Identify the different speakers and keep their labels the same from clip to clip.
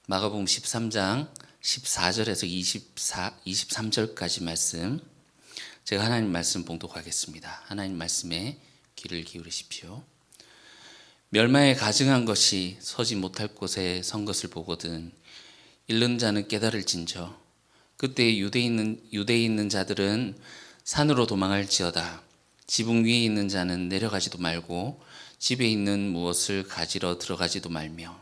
Speaker 1: 마가복음 13장 14절에서 23절까지 말씀, 제가 하나님 말씀 봉독하겠습니다. 하나님 말씀에 귀를 기울이십시오. 멸망에 가증한 것이 서지 못할 곳에 선 것을 보거든 잃는 자는 깨달을진저. 그때 유대에 있는 자들은 산으로 도망할지어다. 지붕 위에 있는 자는 내려가지도 말고 집에 있는 무엇을 가지러 들어가지도 말며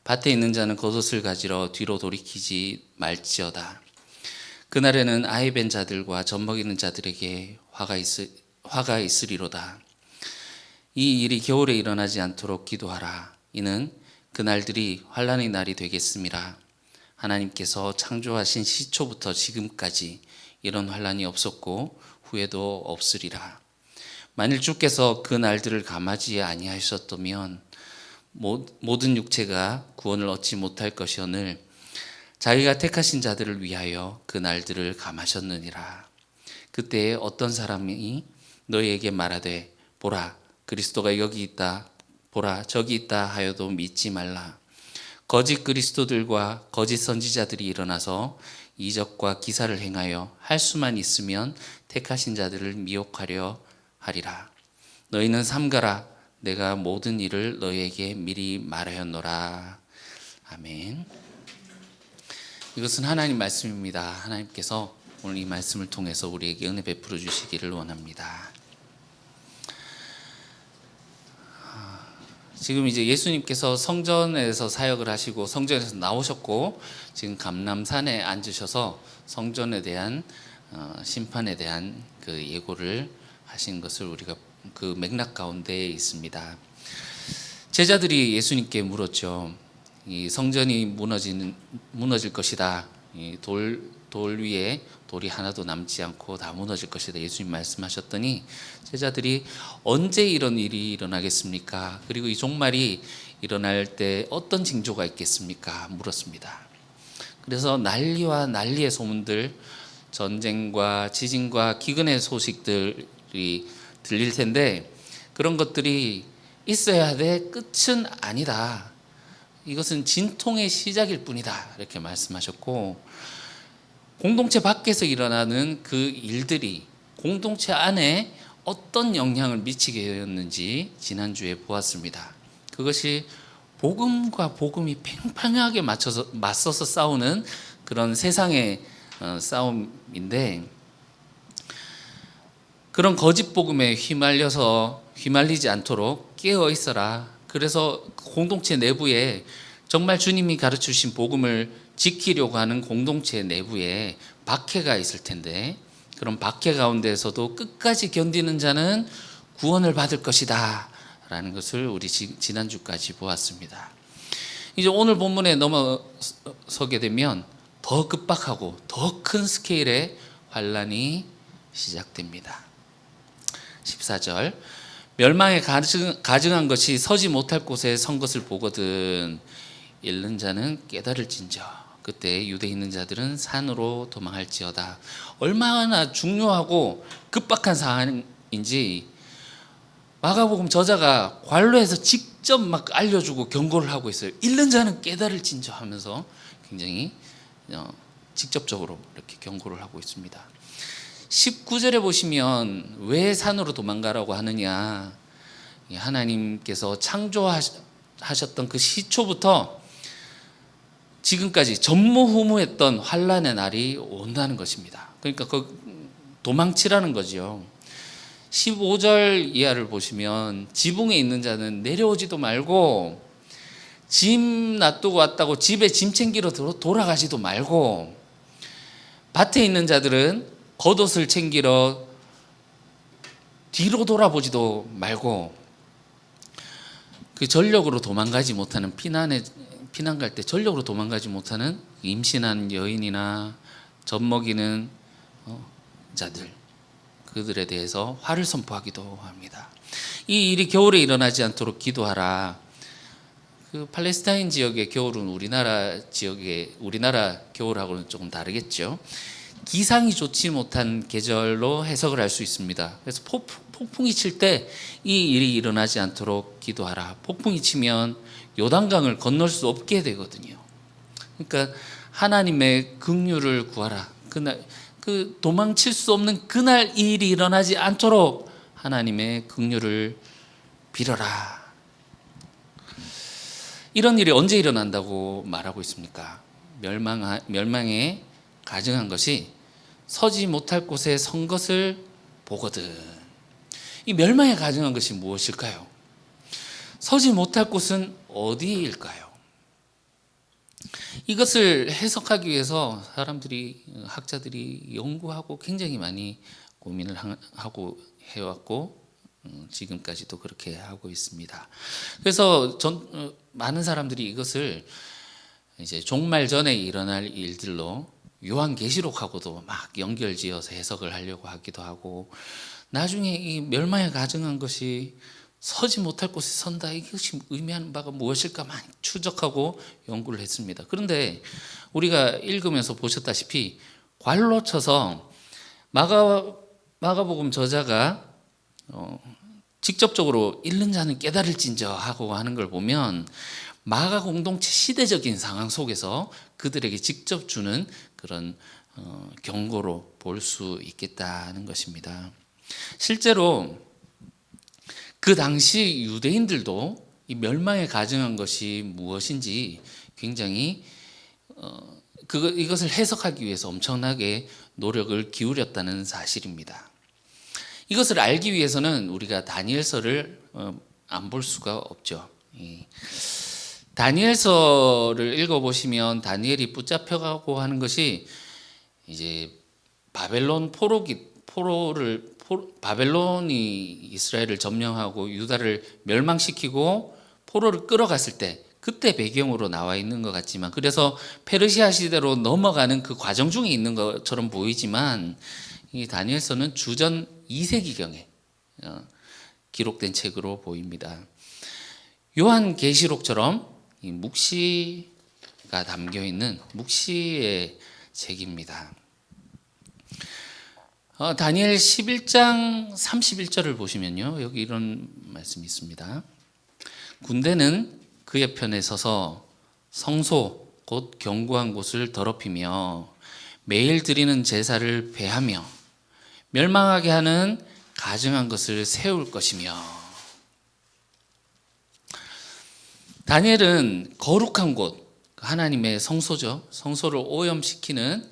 Speaker 1: 밭에 있는 자는 겉옷을 가지러 뒤로 돌이키지 말지어다. 그날에는 아이 벤 자들과 젖먹이는 자들에게 화가 있으리로다. 이 일이 겨울에 일어나지 않도록 기도하라. 이는 그날들이 환난의 날이 되겠음이라. 하나님께서 창조하신 시초부터 지금까지 이런 환난이 없었고 후에도 없으리라. 만일 주께서 그 날들을 감하지 아니하셨다면 모든 육체가 구원을 얻지 못할 것이오늘 자기가 택하신 자들을 위하여 그 날들을 감하셨느니라. 그때에 어떤 사람이 너희에게 말하되 보라 그리스도가 여기 있다, 보라 저기 있다 하여도 믿지 말라. 거짓 그리스도들과 거짓 선지자들이 일어나서 이적과 기사를 행하여 할 수만 있으면 택하신 자들을 미혹하려 하리라. 너희는 삼가라. 내가 모든 일을 너희에게 미리 말하였노라. 아멘. 이것은 하나님 말씀입니다. 하나님께서 오늘 이 말씀을 통해서 우리에게 은혜 베풀어 주시기를 원합니다. 지금 이제 예수님께서 성전에서 사역을 하시고 성전에서 나오셨고 지금 감람산에 앉으셔서 성전에 대한 심판에 대한 그 예고를 하신 것을 우리가 그 맥락 가운데에 있습니다. 제자들이 예수님께 물었죠. 이 성전이 무너질 것이다. 이 돌 위에 돌이 하나도 남지 않고 다 무너질 것이다. 예수님 말씀하셨더니 제자들이 언제 이런 일이 일어나겠습니까? 그리고 이 종말이 일어날 때 어떤 징조가 있겠습니까? 물었습니다. 그래서 난리의 소문들, 전쟁과 지진과 기근의 소식들이 들릴 텐데 그런 것들이 있어야 돼. 끝은 아니다. 이것은 진통의 시작일 뿐이다. 이렇게 말씀하셨고 공동체 밖에서 일어나는 그 일들이 공동체 안에 어떤 영향을 미치게 되었는지 지난주에 보았습니다. 그것이 복음과 복음이 팽팽하게 맞서서 싸우는 그런 세상의 싸움인데 그런 거짓 복음에 휘말리지 않도록 깨어 있어라. 그래서 공동체 내부에 정말 주님이 가르쳐 주신 복음을 지키려고 하는 공동체 내부에 박해가 있을 텐데 그런 박해 가운데에서도 끝까지 견디는 자는 구원을 받을 것이다 라는 것을 우리 지난주까지 보았습니다. 이제 오늘 본문에 넘어서게 되면 더 급박하고 더 큰 스케일의 환난이 시작됩니다. 14절 멸망에 가증한 것이 서지 못할 곳에 선 것을 보거든 잃는 자는 깨달을진저. 그때 유대에 있는 자들은 산으로 도망할지어다. 얼마나 중요하고 급박한 상황인지 마가복음 저자가 관로에서 직접 막 알려주고 경고를 하고 있어요. 잃는 자는 깨달을진저 하면서 굉장히 직접적으로 이렇게 경고를 하고 있습니다. 19절에 보시면 왜 산으로 도망가라고 하느냐, 하나님께서 창조하셨던 그 시초부터 지금까지 전무후무했던 환난의 날이 온다는 것입니다. 그러니까 도망치라는 거죠. 15절 이하를 보시면 지붕에 있는 자는 내려오지도 말고 짐 놔두고 왔다고 집에 짐 챙기러 돌아가지도 말고 밭에 있는 자들은 겉옷을 챙기러 뒤로 돌아보지도 말고 그 전력으로 도망가지 못하는 피난 갈 때 전력으로 도망가지 못하는 임신한 여인이나 젖먹이는 자들 그들에 대해서 화를 선포하기도 합니다. 이 일이 겨울에 일어나지 않도록 기도하라. 그 팔레스타인 지역의 겨울은 우리나라 겨울하고는 조금 다르겠죠. 기상이 좋지 못한 계절로 해석을 할 수 있습니다. 그래서 폭풍이 칠 때 이 일이 일어나지 않도록 기도하라. 폭풍이 치면 요단강을 건널 수 없게 되거든요. 그러니까 하나님의 긍휼을 구하라. 그날 그 도망칠 수 없는 그날 이 일이 일어나지 않도록 하나님의 긍휼을 빌어라. 이런 일이 언제 일어난다고 말하고 있습니까? 멸망에 가증한 것이 서지 못할 곳에 선 것을 보거든. 이 멸망에 가증한 것이 무엇일까요? 서지 못할 곳은 어디일까요? 이것을 해석하기 위해서 학자들이 연구하고 굉장히 많이 고민을 하고 해왔고 지금까지도 그렇게 하고 있습니다. 그래서 많은 사람들이 이것을 이제 종말 전에 일어날 일들로 요한계시록하고도 막 연결지어서 해석을 하려고 하기도 하고, 나중에 이 멸망에 가증한 것이 서지 못할 곳에 선다, 이것이 의미하는 바가 무엇일까 많이 추적하고 연구를 했습니다. 그런데 우리가 읽으면서 보셨다시피 괄로 쳐서 마가복음 저자가 직접적으로 읽는 자는 깨달을진저 하고 하는 걸 보면 마가 공동체 시대적인 상황 속에서 그들에게 직접 주는 그런 경고로 볼 수 있겠다는 것입니다. 실제로 그 당시 유대인들도 이 멸망에 가증한 것이 무엇인지 굉장히 이것을 해석하기 위해서 엄청나게 노력을 기울였다는 사실입니다. 이것을 알기 위해서는 우리가 다니엘서를 안 볼 수가 없죠. 다니엘서를 읽어보시면 다니엘이 붙잡혀가고 하는 것이 이제 바벨론이 이스라엘을 점령하고 유다를 멸망시키고 포로를 끌어갔을 때 그때 배경으로 나와 있는 것 같지만, 그래서 페르시아 시대로 넘어가는 그 과정 중에 있는 것처럼 보이지만 이 다니엘서는 주전 2세기경에 기록된 책으로 보입니다. 요한계시록처럼 이 묵시가 담겨있는 묵시의 책입니다. 다니엘 11장 31절을 보시면요, 여기 이런 말씀이 있습니다. 군대는 그의 편에 서서 성소 곧 견고한 곳을 더럽히며 매일 드리는 제사를 배하며 멸망하게 하는 가증한 것을 세울 것이며. 다니엘은 거룩한 곳, 하나님의 성소죠, 성소를 오염시키는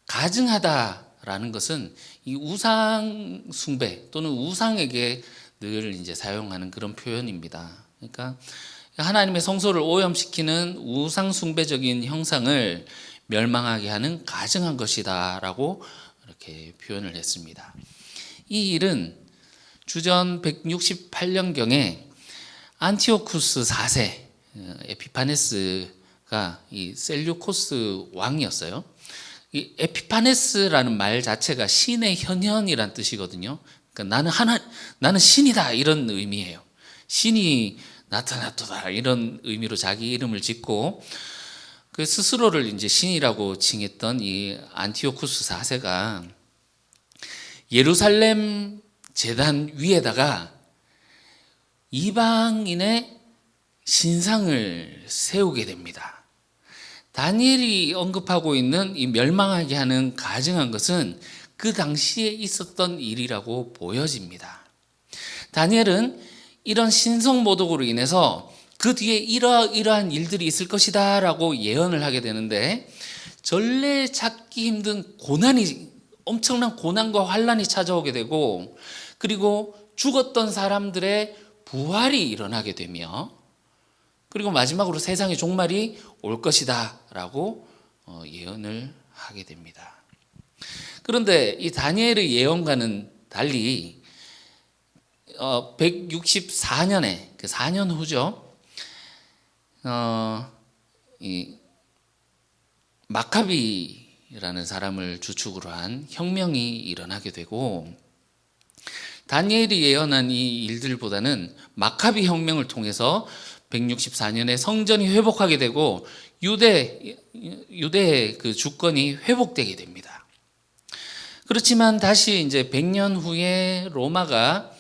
Speaker 1: 가증하다라는 것은 이 우상 숭배 또는 우상에게 늘 이제 사용하는 그런 표현입니다. 그러니까 하나님의 성소를 오염시키는 우상 숭배적인 형상을 멸망하게 하는 가증한 것이다라고 이렇게 표현을 했습니다. 이 일은 주전 168년경에 안티오쿠스 4세 에피파네스가 이 셀류코스 왕이었어요. 이 에피파네스라는 말 자체가 신의 현현이란 뜻이거든요. 그러니까 나는 신이다 이런 의미예요. 신이 나타났도다 이런 의미로 자기 이름을 짓고 그 스스로를 이제 신이라고 칭했던 이 안티오쿠스 4세가 예루살렘 제단 위에다가 이방인의 신상을 세우게 됩니다. 다니엘이 언급하고 있는 이 멸망하게 하는 가증한 것은 그 당시에 있었던 일이라고 보여집니다. 다니엘은 이런 신성 모독으로 인해서 그 뒤에 이러한 일들이 있을 것이다 라고 예언을 하게 되는데, 전례 찾기 힘든 엄청난 고난과 환난이 찾아오게 되고, 그리고 죽었던 사람들의 부활이 일어나게 되며, 그리고 마지막으로 세상의 종말이 올 것이다 라고 예언을 하게 됩니다. 그런데 이 다니엘의 예언과는 달리 164년에 그 4년 후죠, 이 마카비라는 사람을 주축으로 한 혁명이 일어나게 되고, 다니엘이 예언한 이 일들보다는 마카비 혁명을 통해서 164년에 성전이 회복하게 되고 유대의 그 주권이 회복되게 됩니다. 그렇지만 다시 이제 100년 후에 로마가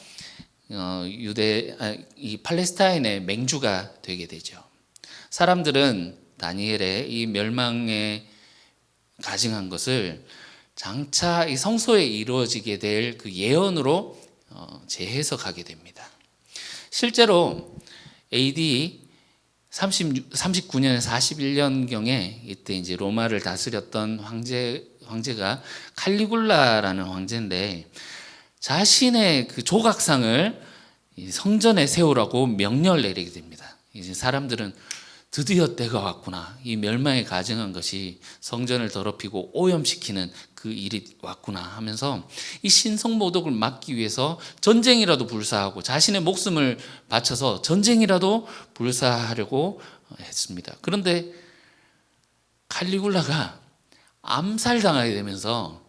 Speaker 1: 이 팔레스타인의 맹주가 되게 되죠. 사람들은 다니엘의 이 멸망에 가증한 것을 장차 이 성소에 이루어지게 될 그 예언으로 재해석하게 됩니다. 실제로 AD 39년에서 41년경에 이때 이제 로마를 다스렸던 황제가 칼리굴라라는 황제인데, 자신의 그 조각상을 성전에 세우라고 명령을 내리게 됩니다. 이제 사람들은 드디어 때가 왔구나, 이 멸망에 가증한 것이 성전을 더럽히고 오염시키는 그 일이 왔구나 하면서 이 신성모독을 막기 위해서 전쟁이라도 불사하고 자신의 목숨을 바쳐서 전쟁이라도 불사하려고 했습니다. 그런데 칼리굴라가 암살당하게 되면서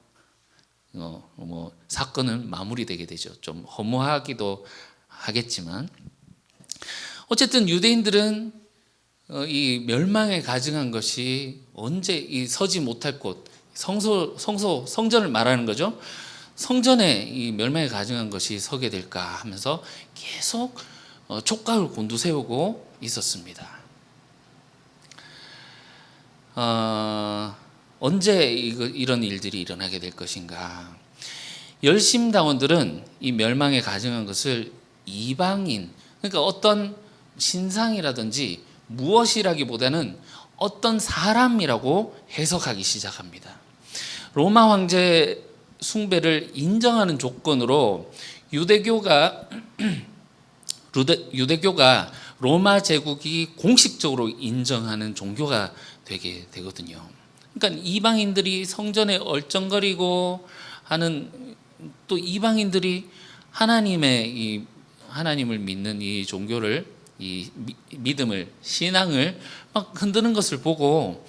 Speaker 1: 사건은 마무리되게 되죠. 좀 허무하기도 하겠지만, 어쨌든 유대인들은 이 멸망에 가증한 것이 언제 이 서지 못할 곳, 성전을 말하는 거죠. 성전에 이 멸망에 가증한 것이 서게 될까 하면서 계속 촉각을 곤두세우고 있었습니다. 언제 이런 일들이 일어나게 될 것인가? 열심당원들은 이 멸망에 가증한 것을 이방인, 그러니까 어떤 신상이라든지 무엇이라기보다는 어떤 사람이라고 해석하기 시작합니다. 로마 황제 숭배를 인정하는 조건으로 유대교가 로마 제국이 공식적으로 인정하는 종교가 되게 되거든요. 그러니까 이방인들이 성전에 얼쩡거리고 하는, 또 이방인들이 하나님을 믿는 이 종교를, 이 믿음을, 신앙을 막 흔드는 것을 보고,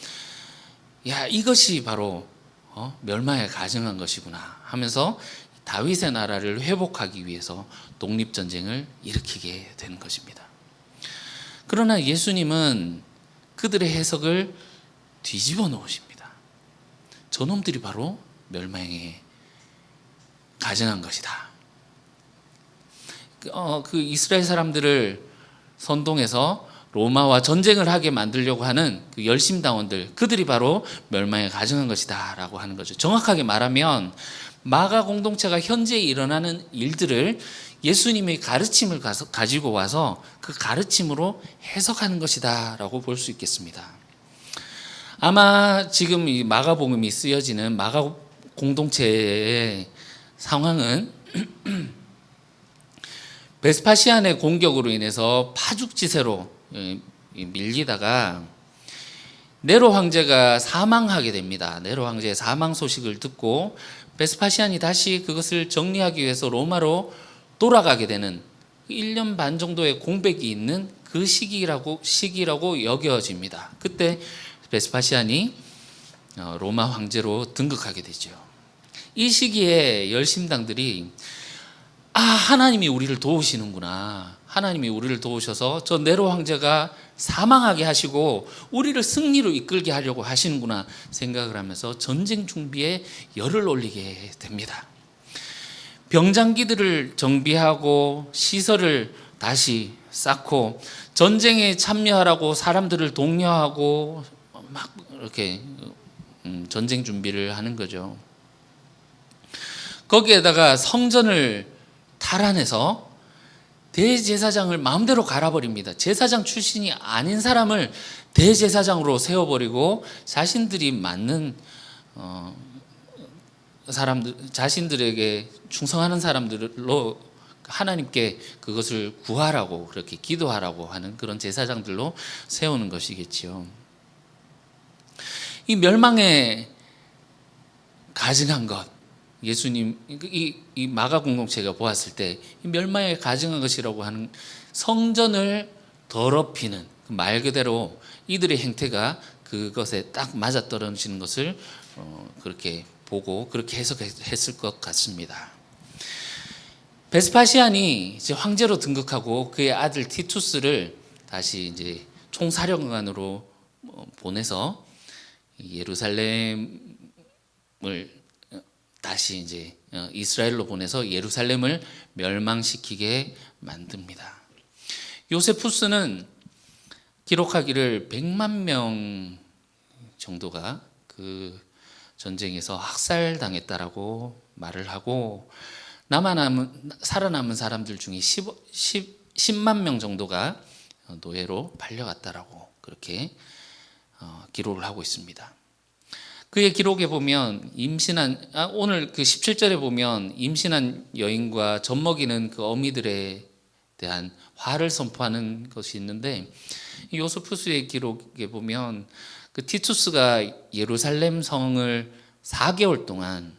Speaker 1: 야, 이것이 바로 멸망에 가증한 것이구나 하면서 다윗의 나라를 회복하기 위해서 독립전쟁을 일으키게 되는 것입니다. 그러나 예수님은 그들의 해석을 뒤집어 놓으십니다. 저놈들이 바로 멸망에 가증한 것이다. 그 이스라엘 사람들을 선동해서 로마와 전쟁을 하게 만들려고 하는 그 열심당원들, 그들이 바로 멸망에 가증한 것이다 라고 하는 거죠. 정확하게 말하면 마가 공동체가 현재 일어나는 일들을 예수님의 가르침을 가지고 와서 그 가르침으로 해석하는 것이다 라고 볼 수 있겠습니다. 아마 지금 이 마가복음이 쓰여지는 마가 공동체의 상황은 베스파시안의 공격으로 인해서 파죽지세로 밀리다가 네로 황제가 사망하게 됩니다. 네로 황제의 사망 소식을 듣고 베스파시안이 다시 그것을 정리하기 위해서 로마로 돌아가게 되는 1년 반 정도의 공백이 있는 그 시기라고 여겨집니다. 그때 베스파시안이 로마 황제로 등극하게 되죠. 이 시기에 열심당들이 하나님이 우리를 도우시는구나, 하나님이 우리를 도우셔서 저 네로 황제가 사망하게 하시고 우리를 승리로 이끌게 하려고 하시는구나 생각을 하면서 전쟁 준비에 열을 올리게 됩니다. 병장기들을 정비하고 시설을 다시 쌓고 전쟁에 참여하라고 사람들을 독려하고 막 이렇게 전쟁 준비를 하는 거죠. 거기에다가 성전을 탈환해서 대제사장을 마음대로 갈아버립니다. 제사장 출신이 아닌 사람을 대제사장으로 세워버리고 자신들이 맞는 사람들, 자신들에게 충성하는 사람들로 하나님께 그것을 구하라고, 그렇게 기도하라고 하는 그런 제사장들로 세우는 것이겠지요. 이 멸망에 가증한 것, 예수님, 이 마가 공동체가 보았을 때 이 멸망에 가증한 것이라고 하는 성전을 더럽히는 말 그대로 이들의 행태가 그것에 딱 맞아떨어지는 것을 그렇게 보고 그렇게 해석했을 것 같습니다. 베스파시안이 이제 황제로 등극하고 그의 아들 티투스를 다시 이제 총사령관으로 보내서 예루살렘을 다시 이제 이스라엘로 보내서 예루살렘을 멸망시키게 만듭니다. 요세푸스는 기록하기를 100만 명 정도가 그 전쟁에서 학살당했다라고 말을 하고 살아남은 사람들 중에 10만 명 정도가 노예로 팔려갔다라고 그렇게 기록을 하고 있습니다. 그의 기록에 보면 오늘 그 17절에 보면 임신한 여인과 젖먹이는 그 어미들에 대한 화를 선포하는 것이 있는데, 요세푸스의 기록에 보면 그 티투스가 예루살렘 성을 4개월 동안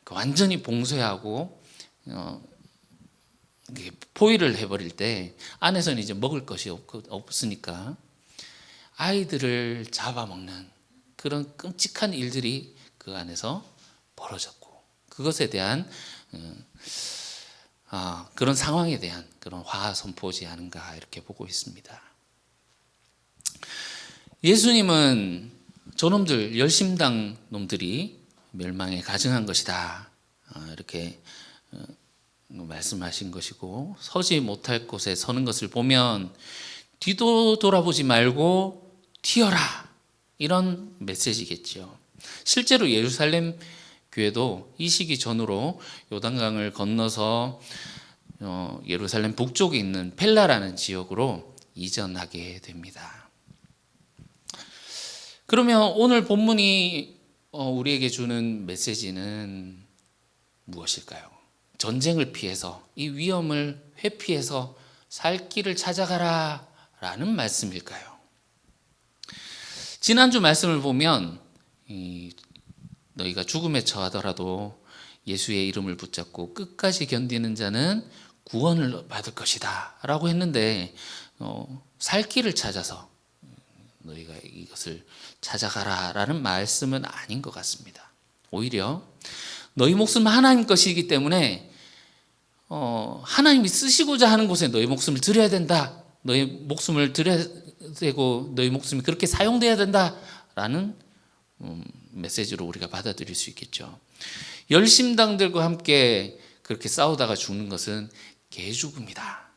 Speaker 1: 완전히 봉쇄하고 포위를 해버릴 때 안에서는 이제 먹을 것이 없으니까 아이들을 잡아먹는 그런 끔찍한 일들이 그 안에서 벌어졌고, 그것에 대한 그런 상황에 대한 그런 화 선포지 않은가 이렇게 보고 있습니다. 예수님은 저놈들 열심당 놈들이 멸망에 가증한 것이다 이렇게 말씀하신 것이고, 서지 못할 곳에 서는 것을 보면 뒤도 돌아보지 말고 튀어라, 이런 메시지겠죠. 실제로 예루살렘 교회도 이 시기 전후로 요단강을 건너서 예루살렘 북쪽에 있는 펠라라는 지역으로 이전하게 됩니다. 그러면 오늘 본문이 우리에게 주는 메시지는 무엇일까요? 전쟁을 피해서, 이 위험을 회피해서 살 길을 찾아가라 라는 말씀일까요? 지난주 말씀을 보면 너희가 죽음에 처하더라도 예수의 이름을 붙잡고 끝까지 견디는 자는 구원을 받을 것이다 라고 했는데, 살 길을 찾아서 너희가 이것을 찾아가라 라는 말씀은 아닌 것 같습니다. 오히려 너희 목숨은 하나님 것이기 때문에 하나님이 쓰시고자 하는 곳에 너희 목숨을 드려야 된다, 너희 목숨을 드려야 되고 너희 목숨이 그렇게 사용돼야 된다라는 메시지로 우리가 받아들일 수 있겠죠. 열심당들과 함께 그렇게 싸우다가 죽는 것은 개죽음이다.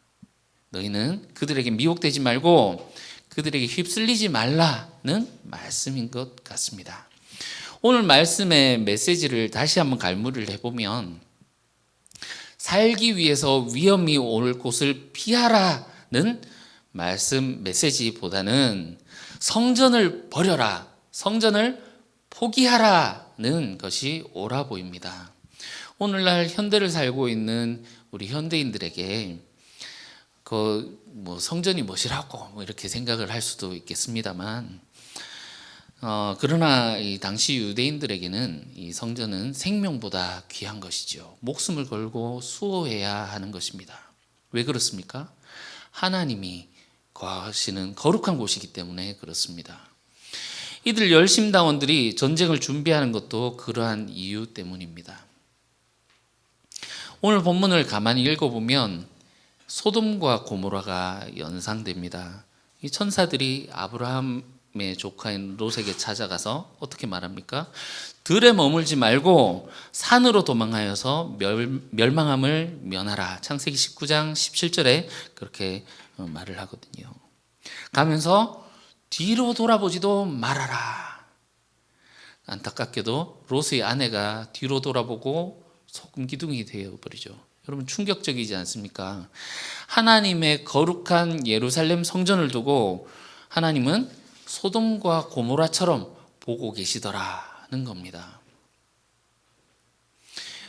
Speaker 1: 너희는 그들에게 미혹되지 말고 그들에게 휩쓸리지 말라는 말씀인 것 같습니다. 오늘 말씀의 메시지를 다시 한번 갈무리를 해보면, 살기 위해서 위험이 올 곳을 피하라는 말씀 메시지보다는 성전을 버려라, 성전을 포기하라는 것이 옳아 보입니다. 오늘날 현대를 살고 있는 우리 현대인들에게 성전이 무엇이라고 이렇게 생각을 할 수도 있겠습니다만, 그러나 이 당시 유대인들에게는 이 성전은 생명보다 귀한 것이죠. 목숨을 걸고 수호해야 하는 것입니다. 왜 그렇습니까? 하나님이 거하시는 거룩한 곳이기 때문에 그렇습니다. 이들 열심당원들이 전쟁을 준비하는 것도 그러한 이유 때문입니다. 오늘 본문을 가만히 읽어보면 소돔과 고모라가 연상됩니다. 이 천사들이 아브라함의 조카인 롯에게 찾아가서 어떻게 말합니까? 들에 머물지 말고 산으로 도망하여서 멸망함을 면하라. 창세기 19장 17절에 그렇게 말을 하거든요. 가면서 뒤로 돌아보지도 말아라. 안타깝게도 롯의 아내가 뒤로 돌아보고 소금 기둥이 되어버리죠. 여러분, 충격적이지 않습니까? 하나님의 거룩한 예루살렘 성전을 두고 하나님은 소돔과 고모라처럼 보고 계시더라는 겁니다.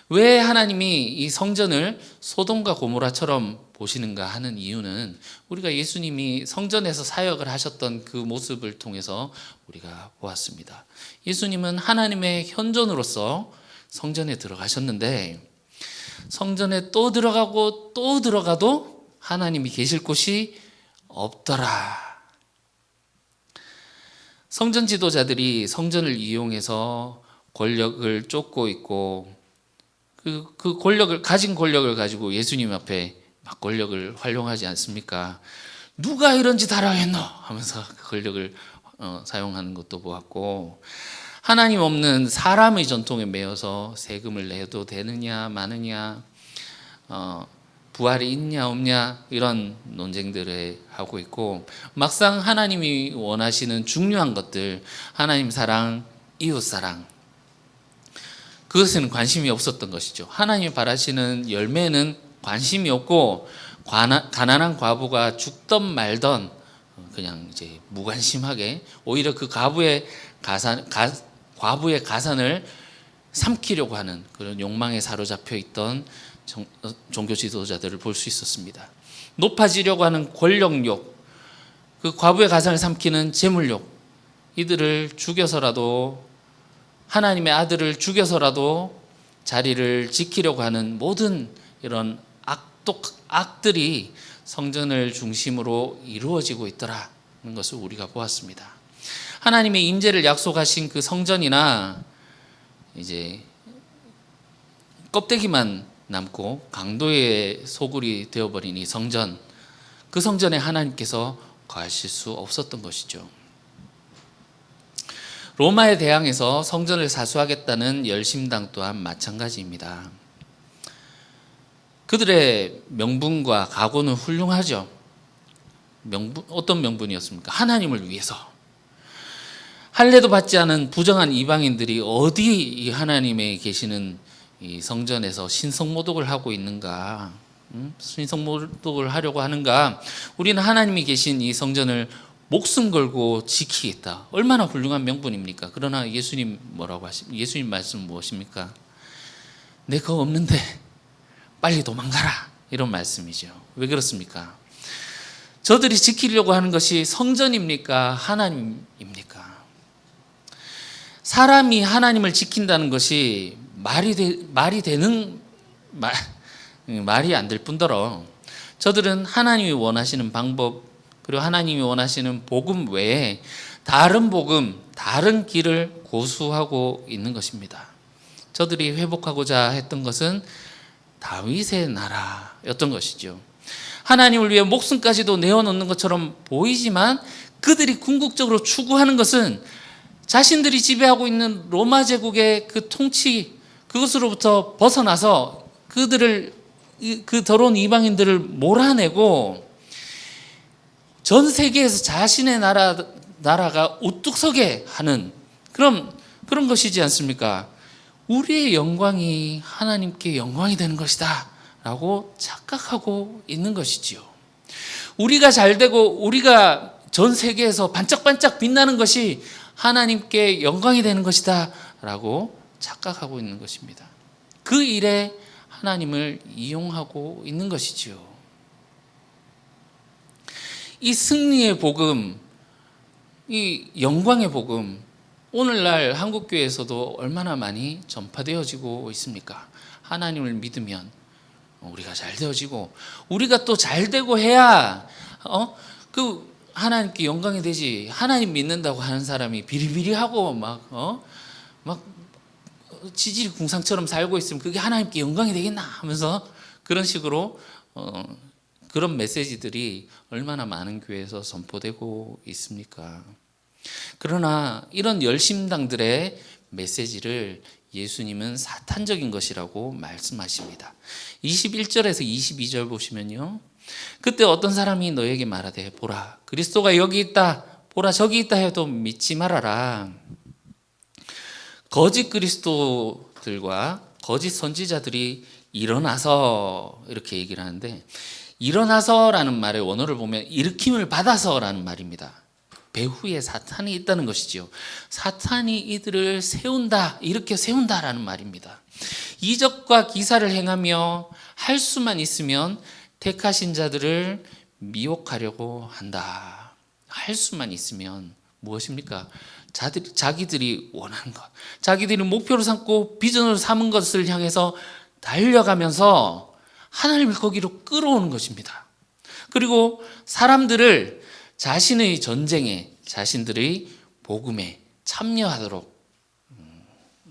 Speaker 1: 왜 하나님이 이 성전을 소돔과 고모라처럼 보시는가 하는 이유는 우리가 예수님이 성전에서 사역을 하셨던 그 모습을 통해서 우리가 보았습니다. 예수님은 하나님의 현존으로서 성전에 들어가셨는데, 성전에 또 들어가고 또 들어가도 하나님이 계실 곳이 없더라. 성전 지도자들이 성전을 이용해서 권력을 쫓고 있고, 그 권력을 가진 권력을 가지고 예수님 앞에 막 권력을 활용하지 않습니까? 누가 이런 짓 하라 했노? 하면서 그 권력을 사용하는 것도 보았고, 하나님 없는 사람의 전통에 매여서 세금을 내도 되느냐 마느냐, 부활이 있냐 없냐 이런 논쟁들을 하고 있고, 막상 하나님이 원하시는 중요한 것들, 하나님 사랑, 이웃 사랑, 그것에는 관심이 없었던 것이죠. 하나님이 바라시는 열매는 관심이 없고, 가난한 과부가 죽던 말던 그냥 이제 무관심하게 오히려 그 과부의 가산을 삼키려고 하는 그런 욕망에 사로잡혀 있던 종교 지도자들을 볼 수 있었습니다. 높아지려고 하는 권력욕, 그 과부의 가산을 삼키는 재물욕, 이들을 죽여서라도, 하나님의 아들을 죽여서라도 자리를 지키려고 하는 모든 이런 악들이 성전을 중심으로 이루어지고 있더라는 것을 우리가 보았습니다. 하나님의 임재를 약속하신 그 성전이나 이제 껍데기만 남고 강도의 소굴이 되어버린 이 성전, 그 성전에 하나님께서 거하실 수 없었던 것이죠. 로마에 대항해서 성전을 사수하겠다는 열심당 또한 마찬가지입니다. 그들의 명분과 각오는 훌륭하죠. 어떤 명분이었습니까? 하나님을 위해서. 할례도 받지 않은 부정한 이방인들이 어디 이 하나님의 계시는 이 성전에서 신성모독을 하고 있는가? 신성모독을 하려고 하는가? 우리는 하나님이 계신 이 성전을 목숨 걸고 지키겠다. 얼마나 훌륭한 명분입니까? 그러나 예수님 예수님 말씀 무엇입니까? 내 거 없는데 빨리 도망가라, 이런 말씀이죠. 왜 그렇습니까? 저들이 지키려고 하는 것이 성전입니까? 하나님입니까? 사람이 하나님을 지킨다는 것이 말이 안 될 뿐더러, 저들은 하나님이 원하시는 방법, 그리고 하나님이 원하시는 복음 외에 다른 복음, 다른 길을 고수하고 있는 것입니다. 저들이 회복하고자 했던 것은 다윗의 나라였던 것이죠. 하나님을 위해 목숨까지도 내어놓는 것처럼 보이지만, 그들이 궁극적으로 추구하는 것은 자신들이 지배하고 있는 로마 제국의 그 통치, 그것으로부터 벗어나서 그 더러운 이방인들을 몰아내고 전 세계에서 자신의 나라가 우뚝 서게 하는 그런 것이지 않습니까? 우리의 영광이 하나님께 영광이 되는 것이다 라고 착각하고 있는 것이지요. 우리가 잘되고 우리가 전 세계에서 반짝반짝 빛나는 것이 하나님께 영광이 되는 것이다 라고 착각하고 있는 것입니다. 그 일에 하나님을 이용하고 있는 것이지요. 이 승리의 복음, 이 영광의 복음, 오늘날 한국교회에서도 얼마나 많이 전파되어지고 있습니까? 하나님을 믿으면 우리가 잘 되어지고, 우리가 또 잘 되고 해야 그 하나님께 영광이 되지. 하나님 믿는다고 하는 사람이 비리비리하고 막 지질이 궁상처럼 살고 있으면 그게 하나님께 영광이 되겠나 하면서 그런 식으로 그런 메시지들이 얼마나 많은 교회에서 선포되고 있습니까? 그러나 이런 열심당들의 메시지를 예수님은 사탄적인 것이라고 말씀하십니다. 21절에서 22절 보시면요, 그때 어떤 사람이 너에게 말하되 보라 그리스도가 여기 있다, 보라 저기 있다 해도 믿지 말아라. 거짓 그리스도들과 거짓 선지자들이 일어나서, 이렇게 얘기를 하는데, 일어나서라는 말의 원어를 보면 일으킴을 받아서라는 말입니다. 배후에 사탄이 있다는 것이죠. 사탄이 이들을 세운다, 이렇게 세운다라는 말입니다. 이적과 기사를 행하며 할 수만 있으면 택하신 자들을 미혹하려고 한다. 할 수만 있으면 무엇입니까? 자기들이 원하는 것, 자기들이 목표로 삼고 비전으로 삼은 것을 향해서 달려가면서 하나님을 거기로 끌어오는 것입니다. 그리고 사람들을 자신의 전쟁에, 자신들의 복음에 참여하도록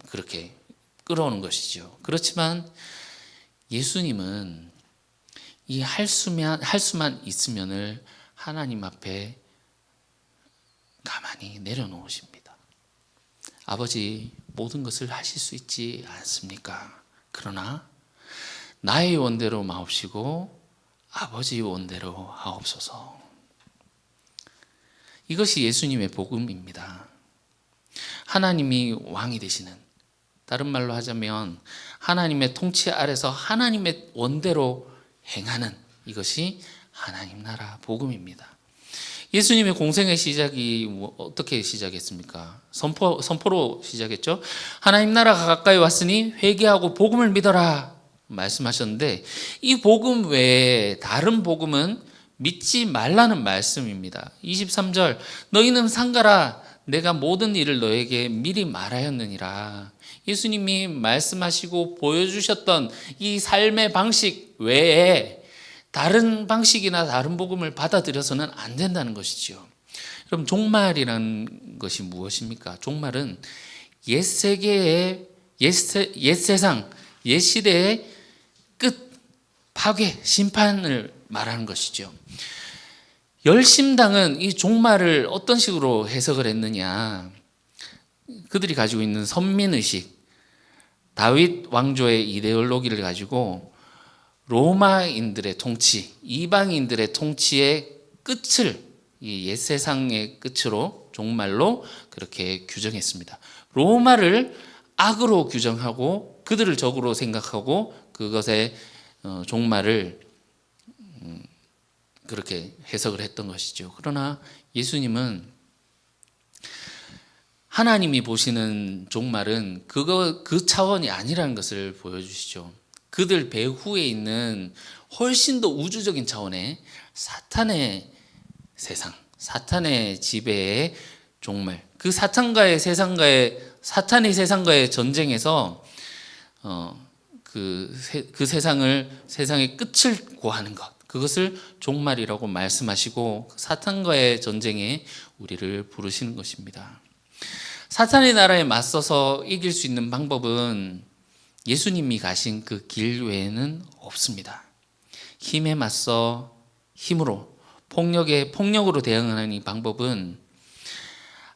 Speaker 1: 그렇게 끌어오는 것이죠. 그렇지만 예수님은 이 할 수만 있으면을 하나님 앞에 가만히 내려놓으십니다. 아버지, 모든 것을 하실 수 있지 않습니까? 그러나 나의 원대로 마옵시고 아버지 원대로 하옵소서. 이것이 예수님의 복음입니다. 하나님이 왕이 되시는, 다른 말로 하자면 하나님의 통치 아래서 하나님의 원대로 행하는, 이것이 하나님 나라 복음입니다. 예수님의 공생의 시작이 어떻게 시작했습니까? 선포로 시작했죠. 하나님 나라가 가까이 왔으니 회개하고 복음을 믿어라 말씀하셨는데, 이 복음 외에 다른 복음은 믿지 말라는 말씀입니다. 23절, 너희는 상가라 내가 모든 일을 너에게 미리 말하였느니라. 예수님이 말씀하시고 보여주셨던 이 삶의 방식 외에 다른 방식이나 다른 복음을 받아들여서는 안 된다는 것이지요. 그럼 종말이라는 것이 무엇입니까? 종말은 옛 세계의 옛 세상, 옛 시대의 끝, 파괴, 심판을 말하는 것이죠. 열심당은 이 종말을 어떤 식으로 해석을 했느냐? 그들이 가지고 있는 선민의식, 다윗 왕조의 이데올로기를 가지고 로마인들의 통치, 이방인들의 통치의 끝을, 이 옛세상의 끝으로 종말로 그렇게 규정했습니다. 로마를 악으로 규정하고 그들을 적으로 생각하고 그것의 종말을 그렇게 해석을 했던 것이죠. 그러나 예수님은 하나님이 보시는 종말은 그 차원이 아니라는 것을 보여주시죠. 그들 배후에 있는 훨씬 더 우주적인 차원의 사탄의 세상, 사탄의 지배의 종말, 그 사탄의 세상과의 전쟁에서 그 세상의 끝을 고하는 것, 그것을 종말이라고 말씀하시고 사탄과의 전쟁에 우리를 부르시는 것입니다. 사탄의 나라에 맞서서 이길 수 있는 방법은 예수님이 가신 그 길 외에는 없습니다. 힘에 맞서 힘으로, 폭력으로 대응하는 이 방법은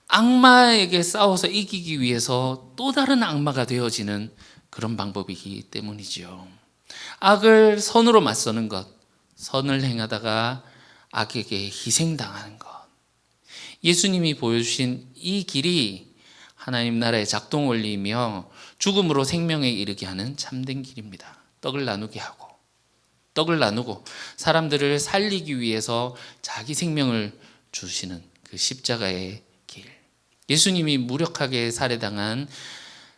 Speaker 1: 악마에게 싸워서 이기기 위해서 또 다른 악마가 되어지는 그런 방법이기 때문이지요. 악을 선으로 맞서는 것, 선을 행하다가 악에게 희생당하는 것. 예수님이 보여주신 이 길이 하나님 나라의 작동 원리이며 죽음으로 생명에 이르게 하는 참된 길입니다. 떡을 나누고 사람들을 살리기 위해서 자기 생명을 주시는 그 십자가의 길. 예수님이 무력하게 살해당한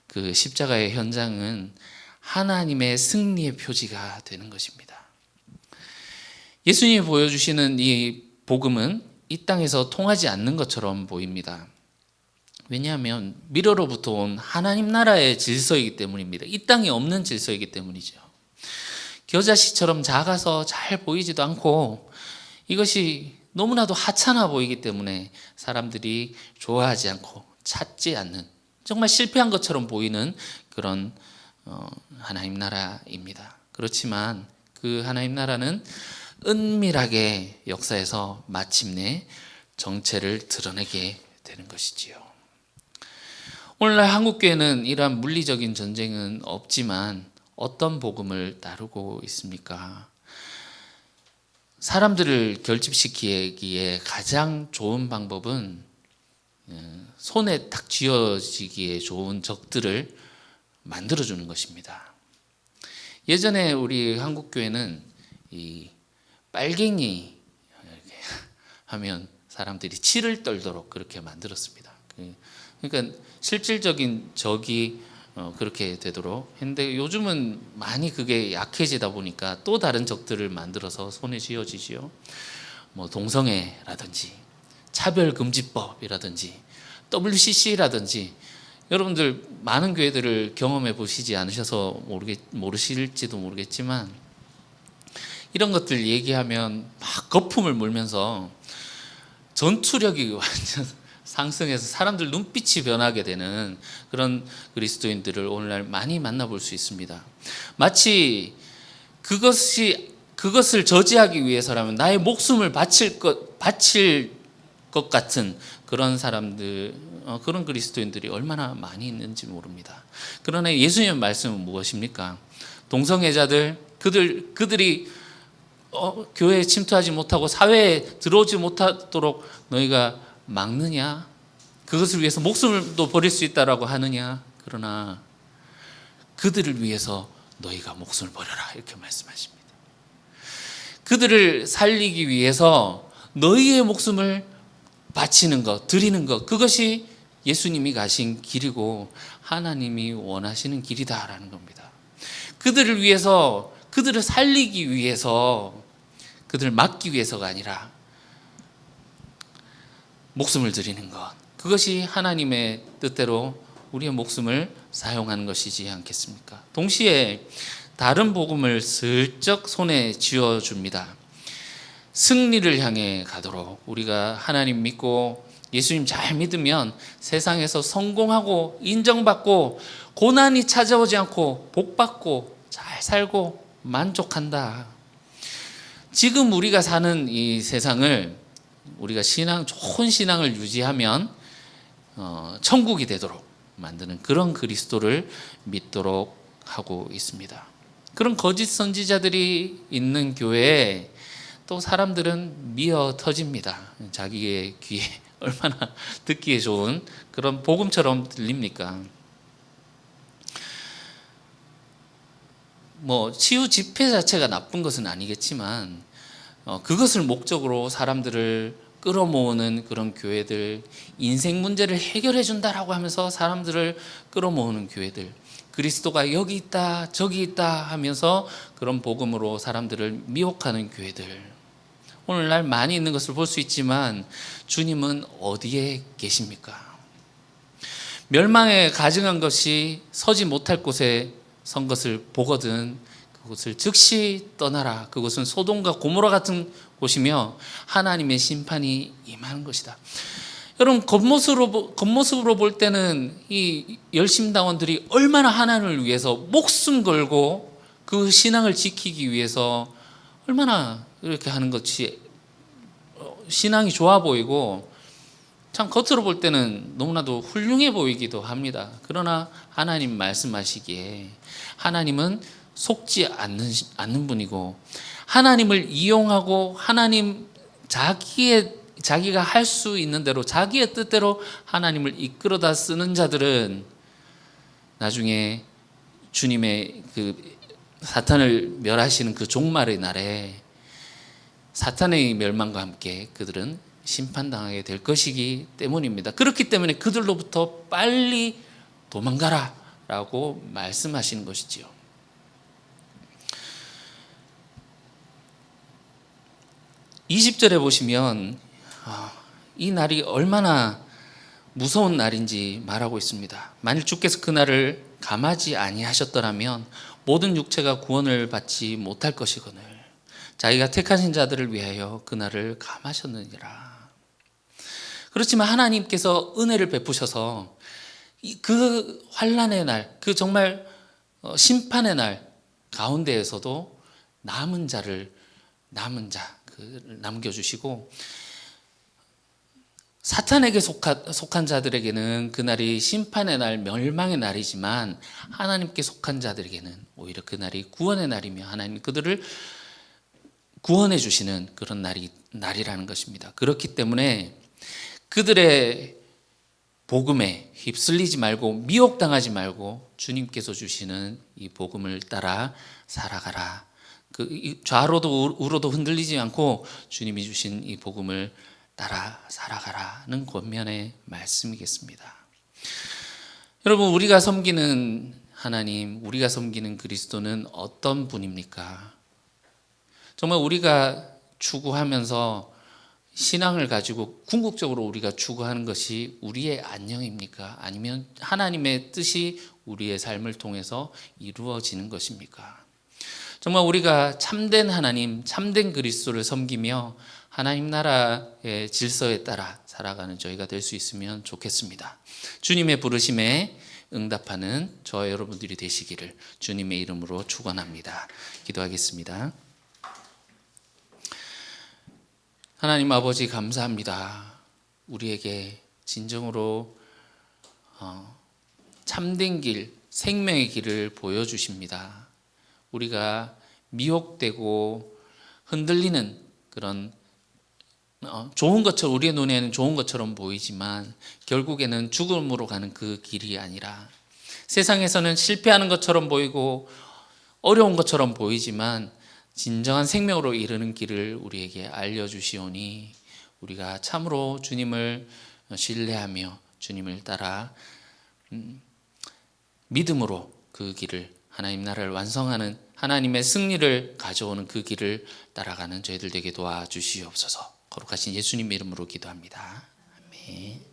Speaker 1: 그 십자가의 현장은 하나님의 승리의 표지가 되는 것입니다. 예수님이 보여주시는 이 복음은 이 땅에서 통하지 않는 것처럼 보입니다. 왜냐하면 미래로부터 온 하나님 나라의 질서이기 때문입니다. 이 땅에 없는 질서이기 때문이죠. 겨자씨처럼 작아서 잘 보이지도 않고 이것이 너무나도 하찮아 보이기 때문에 사람들이 좋아하지 않고 찾지 않는, 정말 실패한 것처럼 보이는 그런 하나님 나라입니다. 그렇지만 그 하나님 나라는 은밀하게 역사에서 마침내 정체를 드러내게 되는 것이지요. 오늘날 한국교회는 이러한 물리적인 전쟁은 없지만 어떤 복음을 다루고 있습니까? 사람들을 결집시키기에 가장 좋은 방법은 손에 딱 쥐어지기에 좋은 적들을 만들어주는 것입니다. 예전에 우리 한국교회는 이 빨갱이 이렇게 하면 사람들이 치를 떨도록 그렇게 만들었습니다. 그러니까 실질적인 적이 그렇게 되도록 했는데, 요즘은 많이 그게 약해지다 보니까 또 다른 적들을 만들어서 손에 쥐어지지요. 뭐 동성애라든지 차별금지법이라든지 WCC라든지, 여러분들 많은 교회들을 경험해 보시지 않으셔서 모르실지도 모르겠지만 이런 것들 얘기하면 막 거품을 물면서 전투력이 완전 상승해서 사람들 눈빛이 변하게 되는 그런 그리스도인들을 오늘날 많이 만나볼 수 있습니다. 마치 그것을 저지하기 위해서라면 나의 목숨을 바칠 것 같은 그런 사람들, 그런 그리스도인들이 얼마나 많이 있는지 모릅니다. 그러나 예수님의 말씀은 무엇입니까? 동성애자들 그들이 교회에 침투하지 못하고 사회에 들어오지 못하도록 너희가 막느냐? 그것을 위해서 목숨도 버릴 수 있다라고 하느냐? 그러나 그들을 위해서 너희가 목숨을 버려라, 이렇게 말씀하십니다. 그들을 살리기 위해서 너희의 목숨을 바치는 것, 드리는 것, 그것이 예수님이 가신 길이고 하나님이 원하시는 길이다라는 겁니다. 그들을 위해서, 그들을 살리기 위해서, 그들을 막기 위해서가 아니라 목숨을 드리는 것, 그것이 하나님의 뜻대로 우리의 목숨을 사용하는 것이지 않겠습니까? 동시에 다른 복음을 슬쩍 손에 쥐어줍니다. 승리를 향해 가도록, 우리가 하나님 믿고 예수님 잘 믿으면 세상에서 성공하고 인정받고 고난이 찾아오지 않고 복받고 잘 살고 만족한다. 지금 우리가 사는 이 세상을 우리가 좋은 신앙을 유지하면 천국이 되도록 만드는 그런 그리스도를 믿도록 하고 있습니다. 그런 거짓 선지자들이 있는 교회에 또 사람들은 미어 터집니다. 자기의 귀에 얼마나 듣기에 좋은 그런 복음처럼 들립니까? 치유 집회 자체가 나쁜 것은 아니겠지만 그것을 목적으로 사람들을 끌어모으는 그런 교회들, 인생 문제를 해결해 준다라고 하면서 사람들을 끌어모으는 교회들, 그리스도가 여기 있다 저기 있다 하면서 그런 복음으로 사람들을 미혹하는 교회들, 오늘날 많이 있는 것을 볼 수 있지만 주님은 어디에 계십니까? 멸망에 가증한 것이 서지 못할 곳에 선 것을 보거든 그곳을 즉시 떠나라. 그곳은 소돔과 고모라 같은 곳이며 하나님의 심판이 임하는 것이다. 여러분, 겉모습으로 볼 때는 이 열심당원들이 얼마나 하나님을 위해서 목숨 걸고 그 신앙을 지키기 위해서 얼마나 이렇게 하는 것이 신앙이 좋아 보이고 참 겉으로 볼 때는 너무나도 훌륭해 보이기도 합니다. 그러나 하나님 말씀하시기에 하나님은 속지 않는 분이고 하나님을 이용하고 하나님 자기가 할 수 있는 대로 자기의 뜻대로 하나님을 이끌어다 쓰는 자들은 나중에 주님의 그 사탄을 멸하시는 그 종말의 날에 사탄의 멸망과 함께 그들은 심판당하게 될 것이기 때문입니다. 그렇기 때문에 그들로부터 빨리 도망가라 라고 말씀하시는 것이지요. (20절에) 보시면 이 날이 얼마나 무서운 날인지 말하고 있습니다. 만일 주께서 그 날을 감하지 아니하셨더라면 모든 육체가 구원을 받지 못할 것이거늘 자기가 택하신 자들을 위하여 그 날을 감하셨느니라. 그렇지만 하나님께서 은혜를 베푸셔서 그 환난의 날, 그 정말 심판의 날 가운데에서도 남은 자 남겨주시고 사탄에게 속한 자들에게는 그날이 심판의 날, 멸망의 날이지만 하나님께 속한 자들에게는 오히려 그날이 구원의 날이며 하나님 그들을 구원해 주시는 그런 날이라는 것입니다. 그렇기 때문에 그들의 복음에 휩쓸리지 말고 미혹당하지 말고 주님께서 주시는 이 복음을 따라 살아가라. 그 좌로도 우로도 흔들리지 않고 주님이 주신 이 복음을 따라 살아가라는 권면의 말씀이겠습니다. 여러분, 우리가 섬기는 하나님, 우리가 섬기는 그리스도는 어떤 분입니까? 정말 우리가 추구하면서 신앙을 가지고 궁극적으로 우리가 추구하는 것이 우리의 안녕입니까? 아니면 하나님의 뜻이 우리의 삶을 통해서 이루어지는 것입니까? 정말 우리가 참된 하나님, 참된 그리스도를 섬기며 하나님 나라의 질서에 따라 살아가는 저희가 될 수 있으면 좋겠습니다. 주님의 부르심에 응답하는 저와 여러분들이 되시기를 주님의 이름으로 축원합니다. 기도하겠습니다. 하나님 아버지, 감사합니다. 우리에게 진정으로 참된 길, 생명의 길을 보여주십니다. 우리가 미혹되고 흔들리는 그런 좋은 것처럼, 우리의 눈에는 좋은 것처럼 보이지만 결국에는 죽음으로 가는 그 길이 아니라, 세상에서는 실패하는 것처럼 보이고 어려운 것처럼 보이지만 진정한 생명으로 이르는 길을 우리에게 알려주시오니 우리가 참으로 주님을 신뢰하며 주님을 따라 믿음으로 그 길을, 하나님 나라를 완성하는, 하나님의 승리를 가져오는 그 길을 따라가는 저희들 되게 도와주시옵소서. 거룩하신 예수님 이름으로 기도합니다. 아멘.